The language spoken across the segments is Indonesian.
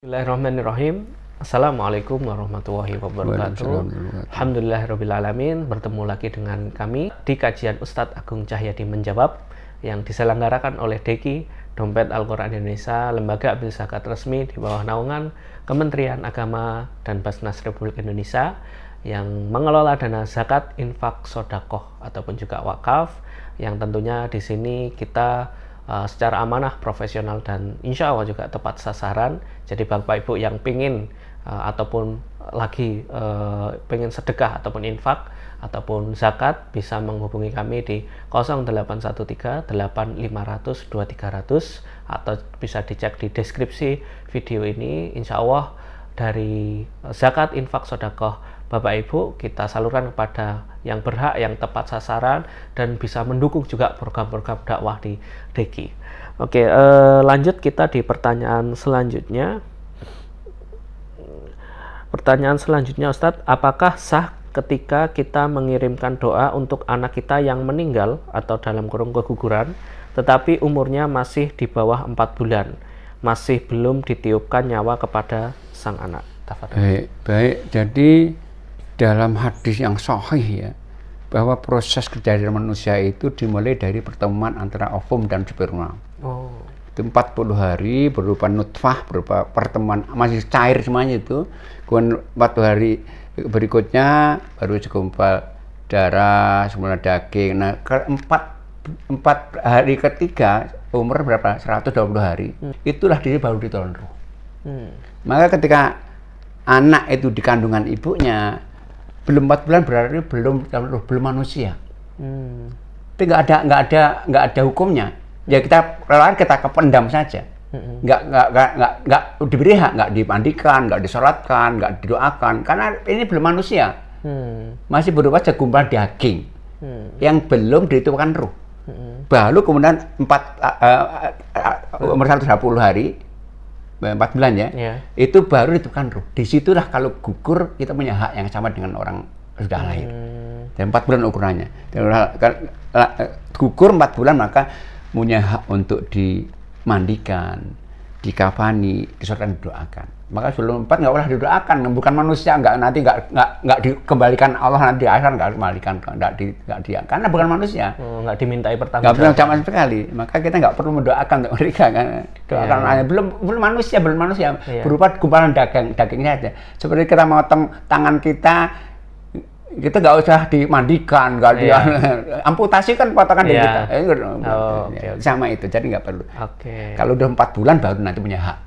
Bismillahirrahmanirrahim. Assalamualaikum warahmatullahi wabarakatuh. Alhamdulillahirrahmanirrahim. Bertemu lagi dengan kami di kajian Ustadz Agung Cahyadi Menjawab yang diselenggarakan oleh DEKI, Dompet Al-Quran Indonesia, lembaga amil zakat resmi di bawah naungan Kementerian Agama dan Basnas Republik Indonesia yang mengelola dana zakat, infak, sodakoh ataupun juga wakaf, yang tentunya di sini kita secara amanah, profesional, dan insya Allah juga tepat sasaran. Jadi Bapak Ibu yang pingin ataupun lagi pengen sedekah ataupun infak ataupun zakat bisa menghubungi kami di 0813 8500 2300 atau bisa dicek di deskripsi video ini. Insya Allah dari zakat, infak, sodakoh Bapak Ibu kita salurkan kepada yang berhak, yang tepat sasaran, dan bisa mendukung juga program-program dakwah di DEKI. Oke, lanjut kita di pertanyaan selanjutnya. Pertanyaan selanjutnya, Ustadz, apakah sah ketika kita mengirimkan doa untuk anak kita yang meninggal atau dalam kurung keguguran, tetapi umurnya masih di bawah 4 bulan, masih belum ditiupkan nyawa kepada sang anak? Baik. Jadi dalam hadis yang sahih ya, bahwa proses kejadian manusia itu dimulai dari pertemuan antara ovum dan sperma. Itu 40 hari berupa nutfah, berupa pertemuan masih cair semuanya itu. Kemudian 40 hari berikutnya baru segumpal darah, semula daging. Nah, empat hari ketiga umur berapa? 120 hari. Itulah dia baru ditolong ruh. Maka ketika anak itu di kandungan ibunya belum 4 bulan berarti belum manusia. Itu nggak ada hukumnya. Ya kita kependam saja. Nggak diberi hak, nggak dimandikan, nggak disolatkan, nggak didoakan, karena ini belum manusia. Masih berupa segumpal daging yang belum ditiupkan ruh. Baru kemudian umur 120 hari, 4 bulan ya, itu baru ditiupkan ruh. Disitulah kalau gugur kita punya hak yang sama dengan orang sudah lahir. Dan 4 bulan ukurannya. Gugur 4 bulan maka punya hak untuk dimandikan, dikafani, disolatkan, didoakan. Maka sebelum 4 nggak boleh didoakan, bukan manusia, nggak dikembalikan Allah nanti di akhirat, nggak dikembalikan, nggak dia, karena bukan manusia. Nggak dimintai pertanggungjawaban. Nggak sama sekali. Maka kita nggak perlu mendoakan untuk mereka kan. Doakan hanya belum manusia, berupa gumpalan daging saja. Seperti kita motong tangan kita nggak usah dimandikan, nggak amputasi kan potongan dari kita. Sama itu, jadi nggak perlu. Kalau udah 4 bulan baru nanti punya hak.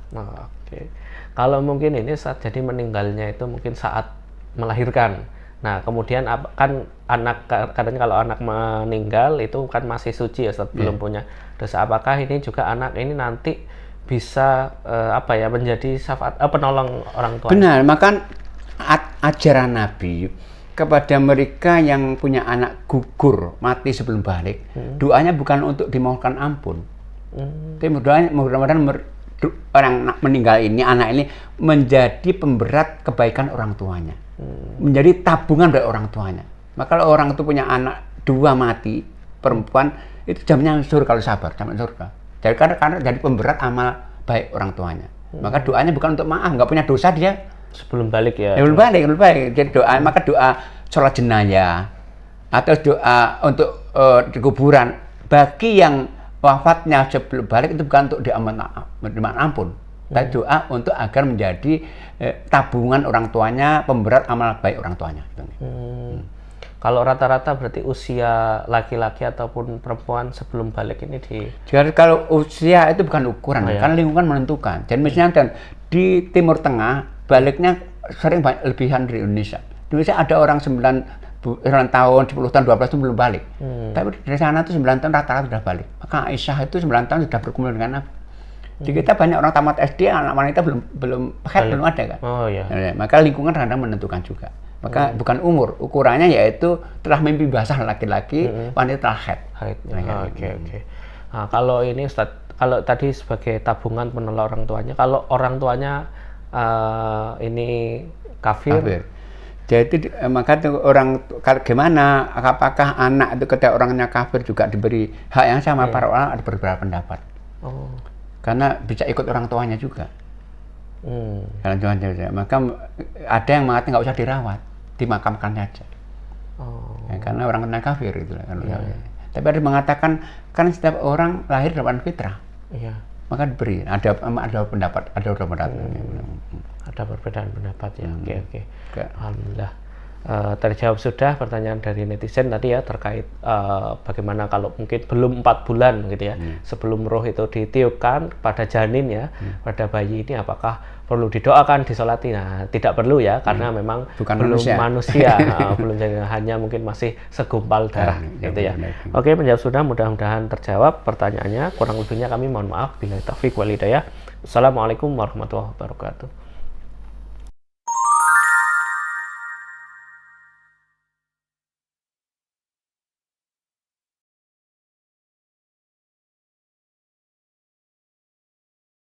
Kalau mungkin ini saat jadi meninggalnya itu mungkin saat melahirkan. Nah, kemudian kan anak, katanya kalau anak meninggal itu kan masih suci ya, belum punya dosa. Apakah ini juga anak ini nanti bisa menjadi syafaat penolong orang tua? Benar, maka ajaran Nabi kepada mereka yang punya anak gugur, mati sebelum balik, doanya bukan untuk dimohonkan ampun. Tapi doanya mudah-mudahan orang meninggal ini, anak ini menjadi pemberat kebaikan orang tuanya, menjadi tabungan dari orang tuanya. Maka kalau orang itu punya anak 2 mati, perempuan, itu jaminnya surga kalau sabar, jamin surga. Jadi karena jadi pemberat amal baik orang tuanya. Maka doanya bukan untuk maaf, nggak punya dosa dia sebelum balik ya. Belum balik. Jadi maka doa sholat jenazah atau doa untuk di kuburan bagi yang wafatnya sebelum balik itu bukan untuk menerima ampun, tapi doa untuk agar menjadi tabungan orang tuanya, pemberat amal baik orang tuanya. Kalau rata-rata berarti usia laki-laki ataupun perempuan sebelum balik ini Jadi kalau usia itu bukan ukuran, kan lingkungan menentukan. Jadi misalnya di Timur Tengah baliknya sering lebihan dari Indonesia. Di Indonesia ada orang 9 tahun, 10 tahun, 12 tahun belum balik. Tapi dari sana itu 9 tahun rata-rata sudah balik. Maka Aisyah itu 9 tahun sudah berkumpul dengan Nabi. Di kita banyak orang tamat SD, anak wanita belum ada kan. Maka lingkungan kadang menentukan juga. Maka bukan umur, ukurannya yaitu telah mimpi basah laki-laki, wanita telah haid. Nah, kalau ini Ustaz, kalau tadi sebagai tabungan penolong orang tuanya, kalau orang tuanya ini kafir. Jadi maka orang gimana? Apakah anak itu ketika orangnya kafir juga diberi hak yang sama? Para orang ada beberapa pendapat. Karena bisa ikut orang tuanya juga. Jalan Tuhan saja. Maka ada yang mengatakan nggak usah dirawat, dimakamkan saja. Ya, karena orang kena kafir itu kan. Tapi ada yang mengatakan kan setiap orang lahir dengan fitrah. Maka diberi. Ada pendapat, ada perbedaan pendapat ya. Oke. Alhamdulillah. Terjawab sudah pertanyaan dari netizen tadi ya terkait bagaimana kalau mungkin belum 4 bulan gitu ya sebelum roh itu ditiupkan pada janin ya pada bayi ini apakah perlu didoakan disolati? Nah tidak perlu ya karena memang bukan belum manusia belum hanya mungkin masih segumpal darah gitu ya. Oke, menjawab sudah, mudah-mudahan terjawab pertanyaannya, kurang lebihnya kami mohon maaf bila taufik wal hidayah. Assalamualaikum warahmatullahi wabarakatuh.